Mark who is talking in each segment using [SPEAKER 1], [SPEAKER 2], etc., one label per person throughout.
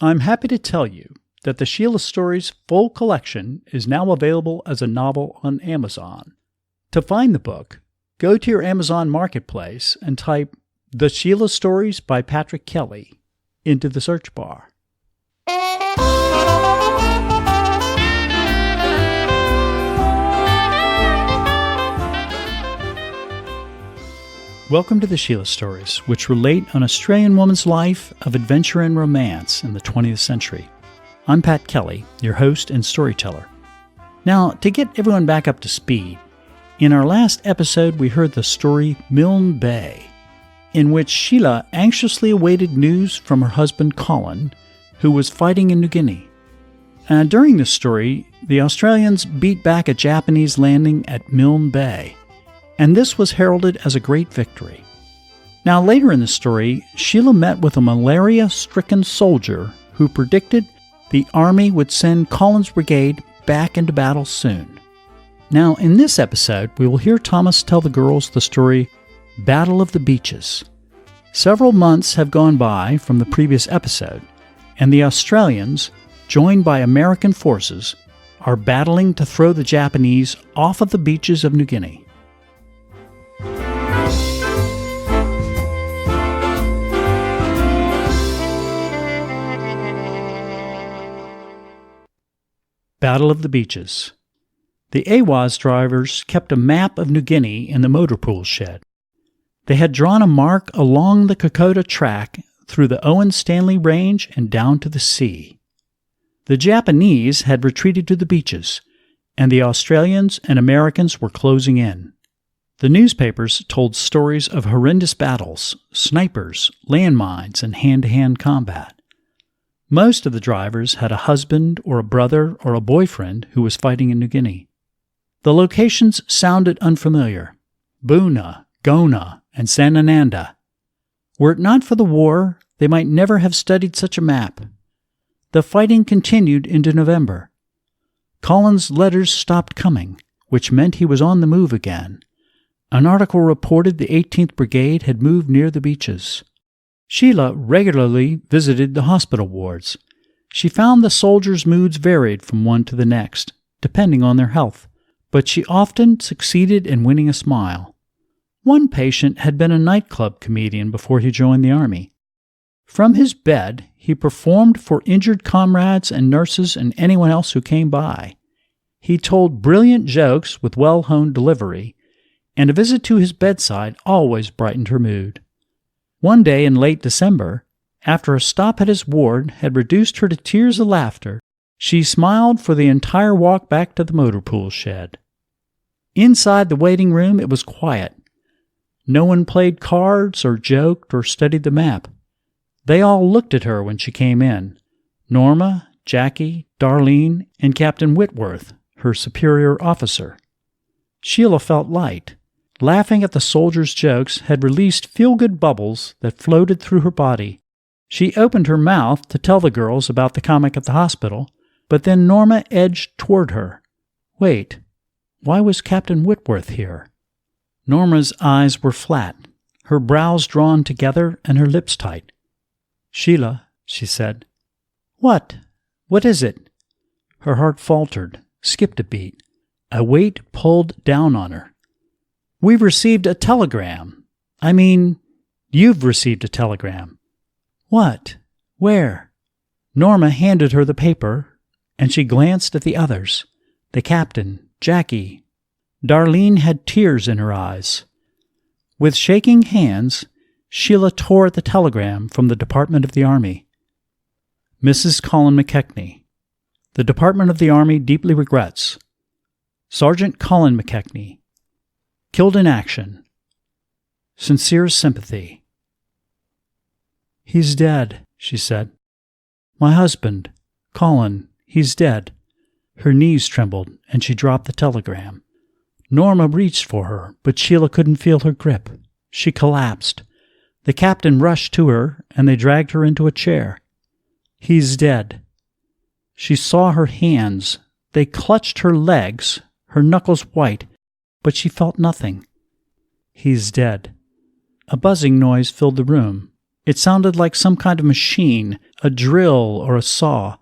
[SPEAKER 1] I'm happy to tell you that the Sheila Stories full collection is now available as a novel on Amazon. To find the book, go to your Amazon marketplace and type The Sheila Stories by Patrick Kelly into the search bar. Welcome to the Sheila Stories, which relate an Australian woman's life of adventure and romance in the 20th century. I'm Pat Kelly, your host and storyteller. Now, to get everyone back up to speed, in our last episode we heard the story Milne Bay, in which Sheila anxiously awaited news from her husband Colin, who was fighting in New Guinea. During this story, the Australians beat back a Japanese landing at Milne Bay, and this was heralded as a great victory. Now, later in the story, Sheila met with a malaria-stricken soldier who predicted the army would send Colin's brigade back into battle soon. Now, in this episode, we will hear Thomas tell the girls the story Battle of the Beaches. Several months have gone by from the previous episode, and the Australians, joined by American forces, are battling to throw the Japanese off of the beaches of New Guinea. Battle of the Beaches. The AWAS drivers kept a map of New Guinea in the motor pool shed. They had drawn a mark along the Kokoda track through the Owen Stanley Range and down to the sea. The Japanese had retreated to the beaches, and the Australians and Americans were closing in. The newspapers told stories of horrendous battles, snipers, landmines, and hand-to-hand combat. Most of the drivers had a husband or a brother or a boyfriend who was fighting in New Guinea. The locations sounded unfamiliar: Boona, Gona, and Sanananda. Were it not for the war, they might never have studied such a map. The fighting continued into November. Colin's letters stopped coming, which meant he was on the move again. An article reported the 18th Brigade had moved near the beaches. Sheila regularly visited the hospital wards. She found the soldiers' moods varied from one to the next, depending on their health, but she often succeeded in winning a smile. One patient had been a nightclub comedian before he joined the army. From his bed, he performed for injured comrades and nurses and anyone else who came by. He told brilliant jokes with well-honed delivery, and a visit to his bedside always brightened her mood. One day in late December, after a stop at his ward had reduced her to tears of laughter, she smiled for the entire walk back to the motor pool shed. Inside the waiting room, it was quiet. No one played cards or joked or studied the map. They all looked at her when she came in: Norma, Jackie, Darlene, and Captain Whitworth, her superior officer. Sheila felt light. Laughing at the soldiers' jokes had released feel-good bubbles that floated through her body. She opened her mouth to tell the girls about the comic at the hospital, but then Norma edged toward her. Wait, why was Captain Whitworth here? Norma's eyes were flat, her brows drawn together and her lips tight. Sheila, she said. What? What is it? Her heart faltered, skipped a beat. A weight pulled down on her. We've received a telegram. You've received a telegram. What? Where? Norma handed her the paper, and she glanced at the others. The captain, Jackie. Darlene had tears in her eyes. With shaking hands, Sheila tore at the telegram from the Department of the Army. Mrs. Colin McKechnie. The Department of the Army deeply regrets. Sergeant Colin McKechnie. Killed in action. Sincere sympathy. He's dead, she said. My husband, Colin, he's dead. Her knees trembled, and she dropped the telegram. Norma reached for her, but Sheila couldn't feel her grip. She collapsed. The captain rushed to her, and they dragged her into a chair. He's dead. She saw her hands. They clutched her legs, her knuckles white, but she felt nothing. He's dead. A buzzing noise filled the room. It sounded like some kind of machine, a drill or a saw.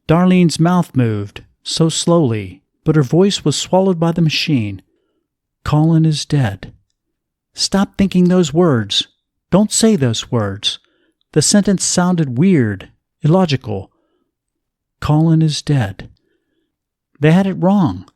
[SPEAKER 1] Darlene's mouth moved, so slowly, but her voice was swallowed by the machine. Colin is dead. Stop thinking those words. Don't say those words. The sentence sounded weird, illogical. Colin is dead. They had it wrong.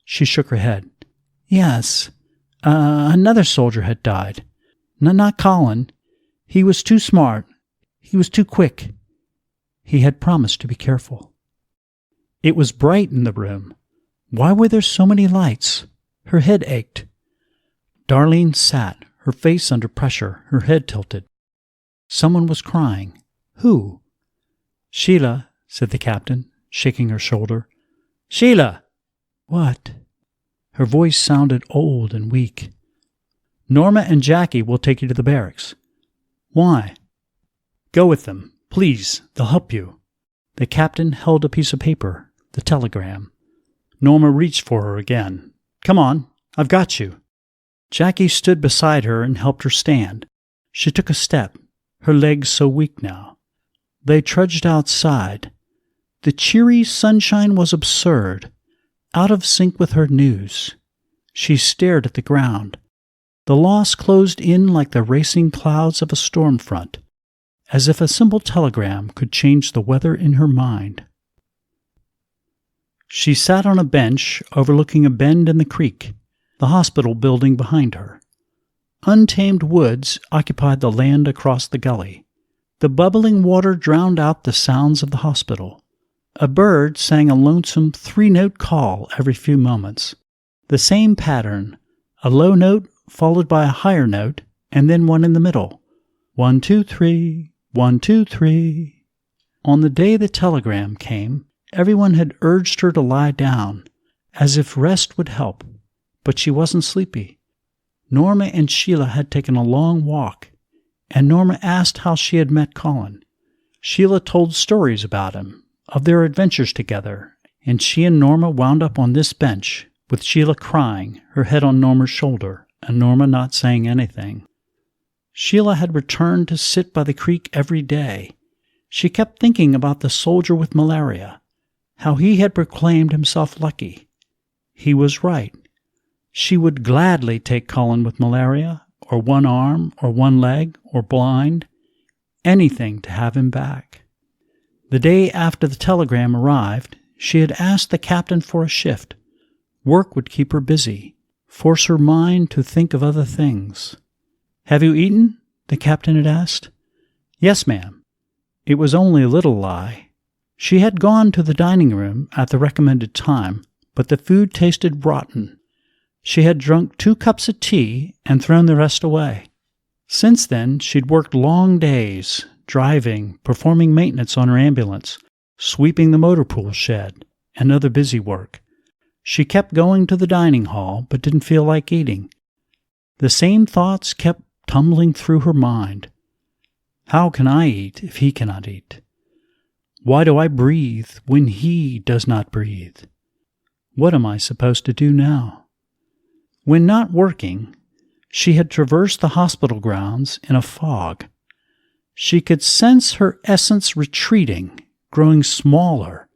[SPEAKER 1] She shook her head. Yes, another soldier had died. Not Colin. He was too smart. He was too quick. He had promised to be careful. It was bright in the room. Why were there so many lights? Her head ached. Darlene sat, her face under pressure, her head tilted. Someone was crying. Who? Sheila, said the captain, shaking her shoulder. Sheila! What? Her voice sounded old and weak. Norma and Jackie will take you to the barracks. Why? Go with them, please. They'll help you. The captain held a piece of paper, the telegram. Norma reached for her again. Come on, I've got you. Jackie stood beside her and helped her stand. She took a step, her legs so weak now. They trudged outside. The cheery sunshine was absurd, out of sync with her news. She stared at the ground. The loss closed in like the racing clouds of a storm front, as if a simple telegram could change the weather in her mind. She sat on a bench overlooking a bend in the creek, the hospital building behind her. Untamed woods occupied the land across the gully. The bubbling water drowned out the sounds of the hospital. A bird sang a lonesome three-note call every few moments. The same pattern, a low note followed by a higher note, and then one in the middle. 1, 2, 3, 1, 2, 3. On the day the telegram came, everyone had urged her to lie down, as if rest would help, but she wasn't sleepy. Norma and Sheila had taken a long walk, and Norma asked how she had met Colin. Sheila told stories about him, of their adventures together, and she and Norma wound up on this bench, with Sheila crying, her head on Norma's shoulder, and Norma not saying anything. Sheila had returned to sit by the creek every day. She kept thinking about the soldier with malaria, how he had proclaimed himself lucky. He was right. She would gladly take Colin with malaria, or one arm, or one leg, or blind, anything to have him back. The day after the telegram arrived, she had asked the captain for a shift. Work would keep her busy, force her mind to think of other things. Have you eaten? The captain had asked. Yes, ma'am. It was only a little lie. She had gone to the dining room at the recommended time, but the food tasted rotten. She had drunk 2 cups of tea and thrown the rest away. Since then, she'd worked long days, driving, performing maintenance on her ambulance, sweeping the motor pool shed, and other busy work. She kept going to the dining hall, but didn't feel like eating. The same thoughts kept tumbling through her mind. How can I eat if he cannot eat? Why do I breathe when he does not breathe? What am I supposed to do now? When not working, she had traversed the hospital grounds in a fog. She could sense her essence retreating, growing smaller.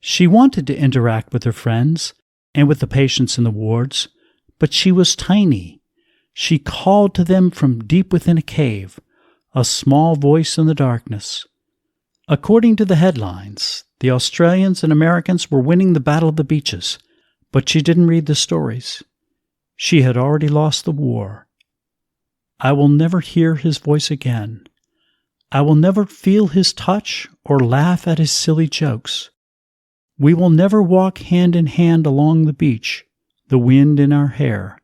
[SPEAKER 1] She wanted to interact with her friends and with the patients in the wards, but she was tiny. She called to them from deep within a cave, a small voice in the darkness. According to the headlines, the Australians and Americans were winning the Battle of the Beaches, but she didn't read the stories. She had already lost the war. I will never hear his voice again. I will never feel his touch or laugh at his silly jokes. We will never walk hand in hand along the beach, the wind in our hair.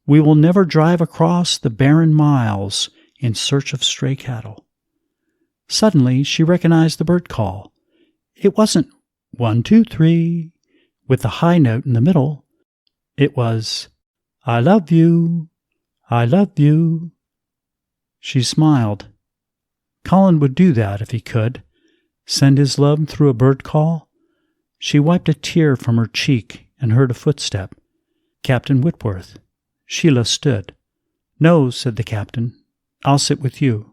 [SPEAKER 1] We will never drive across the barren miles in search of stray cattle. Suddenly she recognized the bird call. It wasn't 1, 2, 3 with the high note in the middle. It was, I love you, I love you. She smiled. Colin would do that if he could, send his love through a bird call. She wiped a tear from her cheek and heard a footstep. Captain Whitworth. Sheila stood. No, said the captain. I'll sit with you.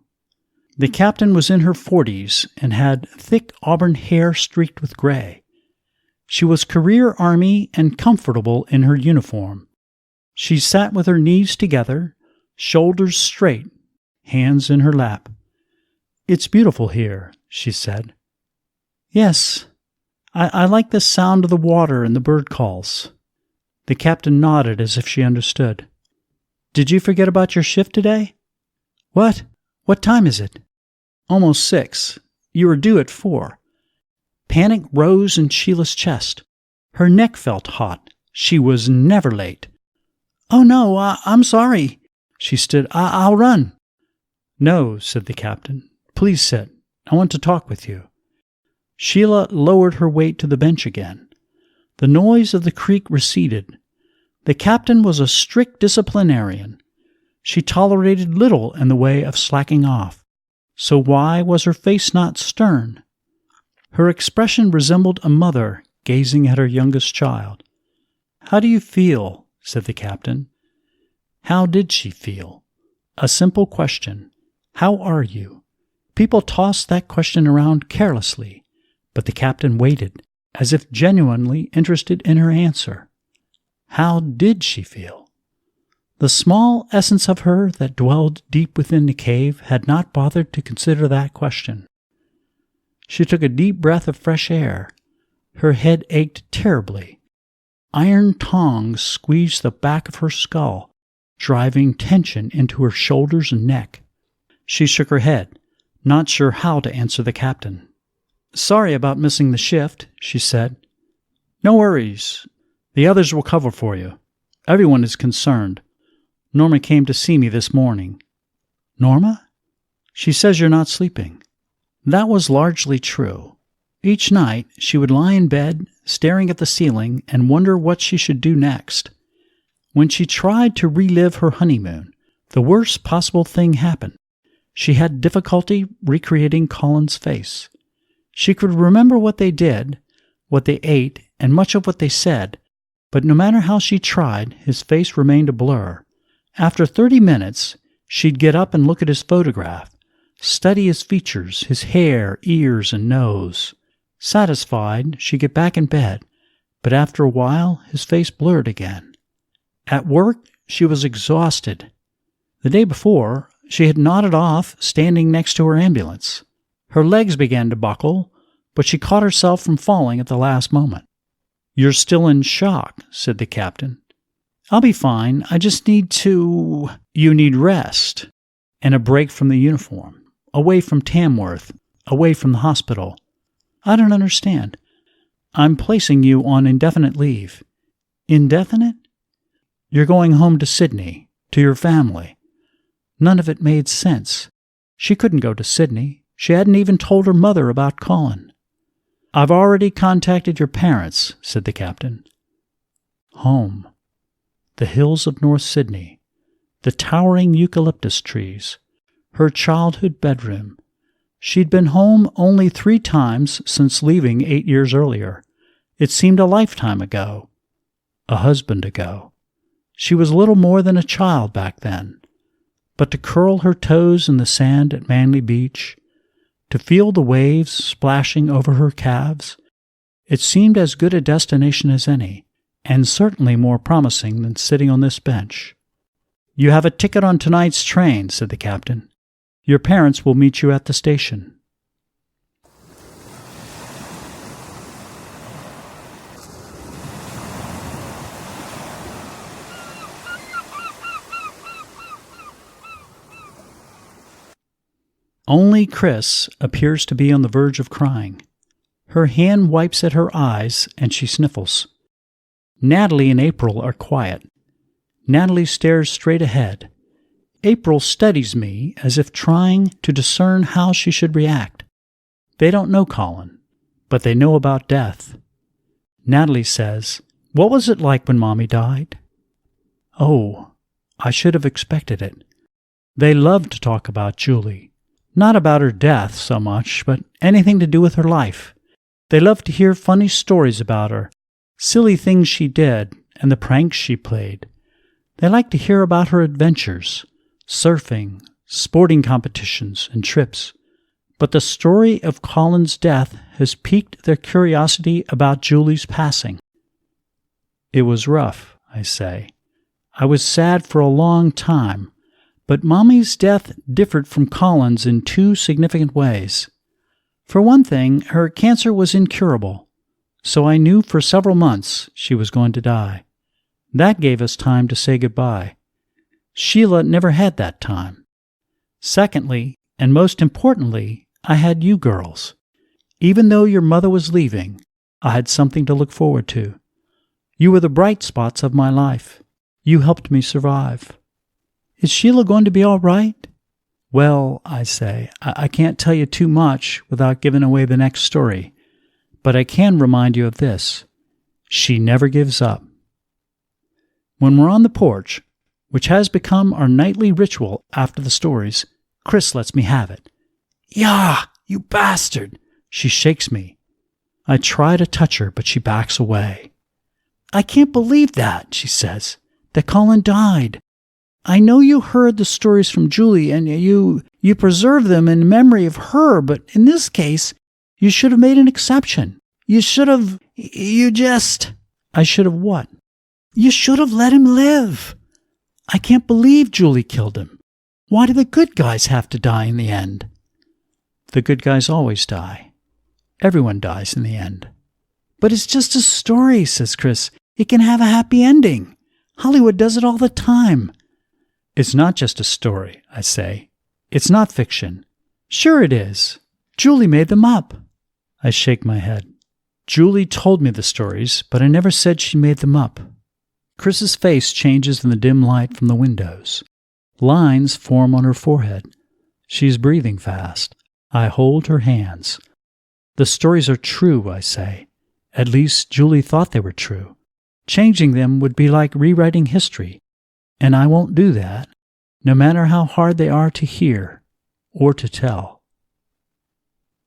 [SPEAKER 1] The captain was in her 40s and had thick auburn hair streaked with gray. She was career Army and comfortable in her uniform. She sat with her knees together, shoulders straight, hands in her lap. "It's beautiful here," she said. "Yes, I like the sound of the water and the bird calls." The captain nodded as if she understood. "Did you forget about your shift today?" "What? What time is it?" "Almost 6. You were due at 4. Panic rose in Sheila's chest. Her neck felt hot. She was never late. "Oh, no, I'm sorry." She stood. I'll run." "No," said the captain. "Please sit. I want to talk with you." Sheila lowered her weight to the bench again. The noise of the creek receded. The captain was a strict disciplinarian. She tolerated little in the way of slacking off. So why was her face not stern? Her expression resembled a mother gazing at her youngest child. "How do you feel?" said the captain. How did she feel? A simple question. How are you? People tossed that question around carelessly, but the captain waited, as if genuinely interested in her answer. How did she feel? The small essence of her that dwelled deep within the cave had not bothered to consider that question. She took a deep breath of fresh air. Her head ached terribly. Iron tongs squeezed the back of her skull, driving tension into her shoulders and neck. She shook her head, not sure how to answer the captain. "Sorry about missing the shift," she said. "No worries. The others will cover for you. Everyone is concerned. Norma came to see me this morning." "Norma? She says you're not sleeping." That was largely true. Each night she would lie in bed, staring at the ceiling, and wonder what she should do next. When she tried to relive her honeymoon, the worst possible thing happened. She had difficulty recreating Colin's face. She could remember what they did, what they ate, and much of what they said, but no matter how she tried, his face remained a blur. After 30 minutes, she'd get up and look at his photograph, study his features, his hair, ears, and nose. Satisfied, she'd get back in bed, but after a while, his face blurred again. At work, she was exhausted. The day before, she had nodded off standing next to her ambulance. Her legs began to buckle, but she caught herself from falling at the last moment. "You're still in shock," said the captain. "I'll be fine. I just need to—" "You need rest and a break from the uniform, away from Tamworth, away from the hospital." "I don't understand." "I'm placing you on indefinite leave." "Indefinite?" "You're going home to Sydney, to your family." None of it made sense. She couldn't go to Sydney. She hadn't even told her mother about Colin. "I've already contacted your parents," said the captain. Home. The hills of North Sydney. The towering eucalyptus trees. Her childhood bedroom. She'd been home only 3 times since leaving 8 years earlier. It seemed a lifetime ago. A husband ago. She was little more than a child back then. But to curl her toes in the sand at Manly Beach, to feel the waves splashing over her calves, it seemed as good a destination as any, and certainly more promising than sitting on this bench. "You have a ticket on tonight's train," said the captain. "Your parents will meet you at the station." Only Chris appears to be on the verge of crying. Her hand wipes at her eyes, and she sniffles. Natalie and April are quiet. Natalie stares straight ahead. April studies me as if trying to discern how she should react. They don't know Colin, but they know about death. Natalie says, "What was it like when Mommy died?" Oh, I should have expected it. They love to talk about Julie. Not about her death so much, but anything to do with her life. They love to hear funny stories about her, silly things she did, and the pranks she played. They like to hear about her adventures, surfing, sporting competitions, and trips. But the story of Colin's death has piqued their curiosity about Julie's passing. It was rough, I say. I was sad for a long time, but Mommy's death differed from Colin's in two significant ways. For one thing, her cancer was incurable, so I knew for several months she was going to die. That gave us time to say goodbye. Sheila never had that time. Secondly, and most importantly, I had you girls. Even though your mother was leaving, I had something to look forward to. You were the bright spots of my life. You helped me survive. Is Sheila going to be all right? Well, I say, I can't tell you too much without giving away the next story, but I can remind you of this. She never gives up. When we're on the porch, which has become our nightly ritual after the stories, Chris lets me have it. Yah, you bastard! She shakes me. I try to touch her, but she backs away. I can't believe that, she says, that Colin died. I know you heard the stories from Julie, and you preserve them in memory of her, but in this case, you should have made an exception. I should have what? You should have let him live. I can't believe Julie killed him. Why do the good guys have to die in the end? The good guys always die. Everyone dies in the end. But it's just a story, says Chris. It can have a happy ending. Hollywood does it all the time. It's not just a story, I say. It's not fiction. Sure it is. Julie made them up. I shake my head. Julie told me the stories, but I never said she made them up. Chris's face changes in the dim light from the windows. Lines form on her forehead. She's breathing fast. I hold her hands. The stories are true, I say. At least Julie thought they were true. Changing them would be like rewriting history, and I won't do that, no matter how hard they are to hear or to tell.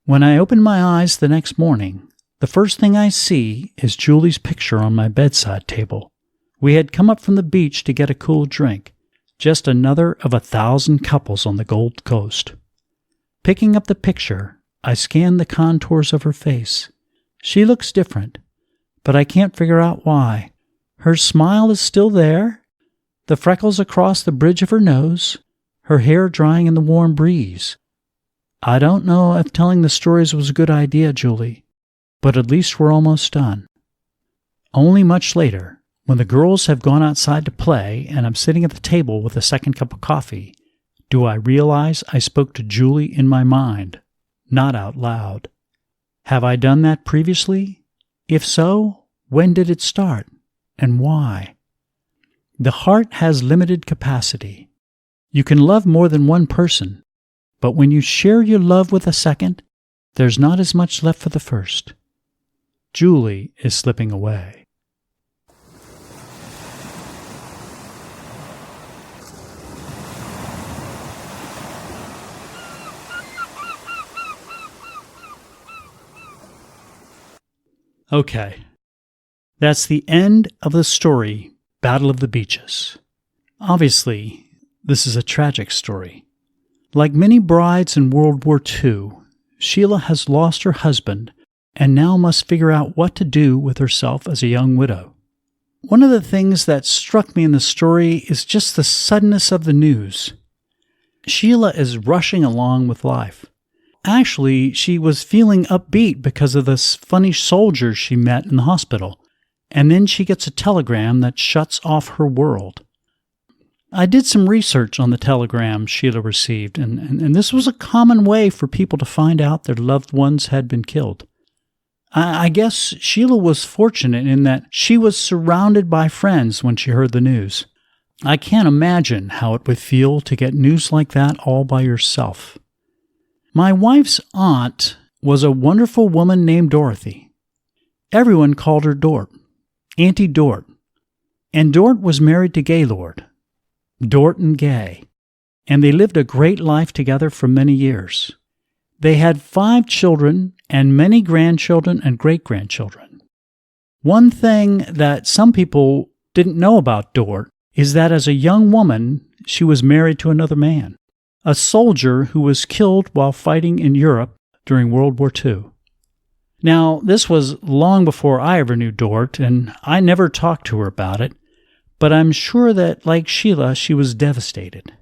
[SPEAKER 1] When I open my eyes the next morning, the first thing I see is Julie's picture on my bedside table. We had come up from the beach to get a cool drink, just another of 1,000 couples on the Gold Coast. Picking up the picture, I scan the contours of her face. She looks different, but I can't figure out why. Her smile is still there, the freckles across the bridge of her nose, her hair drying in the warm breeze. I don't know if telling the stories was a good idea, Julie, but at least we're almost done. Only much later, when the girls have gone outside to play and I'm sitting at the table with a second cup of coffee, do I realize I spoke to Julie in my mind, not out loud. Have I done that previously? If so, when did it start, and why? The heart has limited capacity. You can love more than one person, but when you share your love with a second, there's not as much left for the first. Julie is slipping away. Okay, that's the end of the story, Battle of the Beaches. Obviously, this is a tragic story. Like many brides in World War II, Sheila has lost her husband and now must figure out what to do with herself as a young widow. One of the things that struck me in the story is just the suddenness of the news. Sheila is rushing along with life. Actually, she was feeling upbeat because of this funny soldier she met in the hospital, and then she gets a telegram that shuts off her world. I did some research on the telegram Sheila received, and this was a common way for people to find out their loved ones had been killed. I guess Sheila was fortunate in that she was surrounded by friends when she heard the news. I can't imagine how it would feel to get news like that all by yourself. My wife's aunt was a wonderful woman named Dorothy. Everyone called her Dort, Auntie Dort. And Dort was married to Gaylord, Dort and Gay, and they lived a great life together for many years. They had 5 children and many grandchildren and great-grandchildren. One thing that some people didn't know about Dort is that as a young woman, she was married to another man. a soldier who was killed while fighting in Europe during World War II. Now, this was long before I ever knew Dort, and I never talked to her about it, but I'm sure that, like Sheila, she was devastated.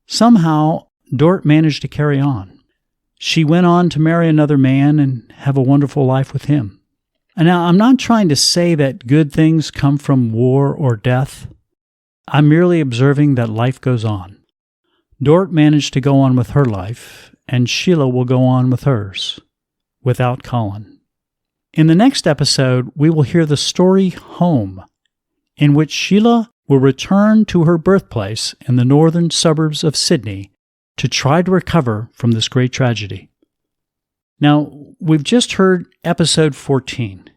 [SPEAKER 1] Somehow, Dort managed to carry on. She went on to marry another man and have a wonderful life with him. And now, I'm not trying to say that good things come from war or death. I'm merely observing that life goes on. Dort managed to go on with her life, and Sheila will go on with hers, without Colin. In the next episode, we will hear the story Home, in which Sheila will return to her birthplace in the northern suburbs of Sydney to try to recover from this great tragedy. Now, we've just heard episode 14,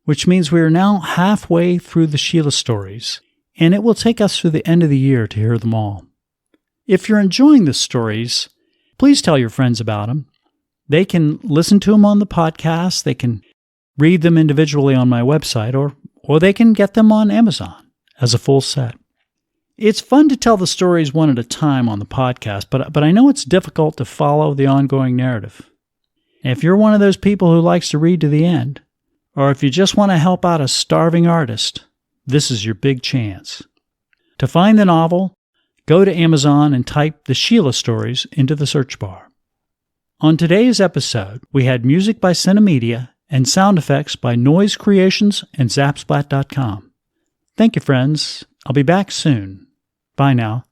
[SPEAKER 1] which means we are now halfway through the Sheila stories, and it will take us through the end of the year to hear them all. If you're enjoying the stories, please tell your friends about them. They can listen to them on the podcast, they can read them individually on my website, or they can get them on Amazon as a full set. It's fun to tell the stories one at a time on the podcast, but I know it's difficult to follow the ongoing narrative. If you're one of those people who likes to read to the end, or if you just want to help out a starving artist, this is your big chance. To find the novel, go to Amazon and type the Sheila Stories into the search bar. On today's episode, we had music by Cinemedia and sound effects by Noise Creations and Zapsplat.com. Thank you, friends. I'll be back soon. Bye now.